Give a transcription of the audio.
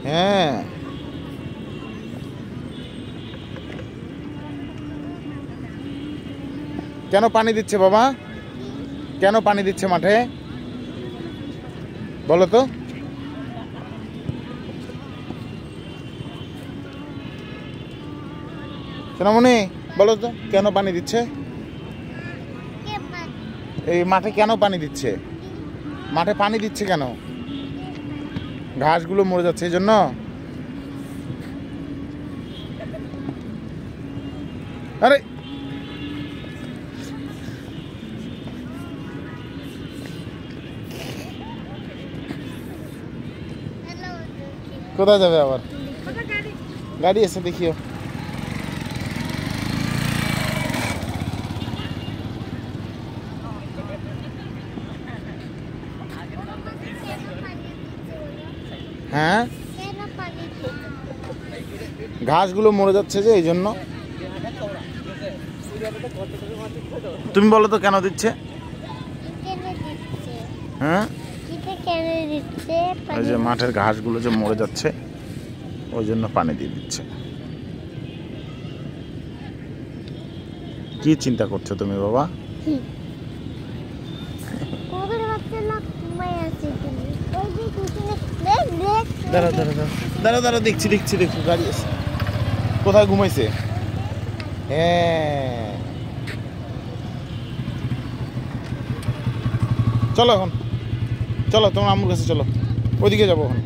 হ্যাঁ, কেন পানি দিচ্ছে বাবা? কেন পানি দিচ্ছে মাঠে বলো তো? সোনামণি বলো তো কেন পানি দিচ্ছে? এই মাঠে কেন পানি দিচ্ছে? মাঠে পানি দিচ্ছে কেন? ঘাসগুলো মরে যাচ্ছে এই জন্য। আরে কোথায় যাবে আবার? গাড়ি এসে দেখিও। হ্যাঁ, ঘাসগুলো মরে যাচ্ছে যে এই জন্য। তুমি বলো তো কেন দিচ্ছে? হ্যাঁ, ওই যে মাঠের ঘাসগুলো যে মরে যাচ্ছে ওই জন্য পানি দিয়ে দিচ্ছে। কি চিন্তা করছো তুমি বাবা? দাঁড়া দাঁড়া দাঁড়া দাঁড়া দাঁড়া, দেখছি দেখছি দেখছি গাড়ি আছে। কোথায় ঘুমাইছে? হ্যাঁ, চলো এখন, চলো তোমার আম্মুর কাছে চলো, ওইদিকে যাবো এখন।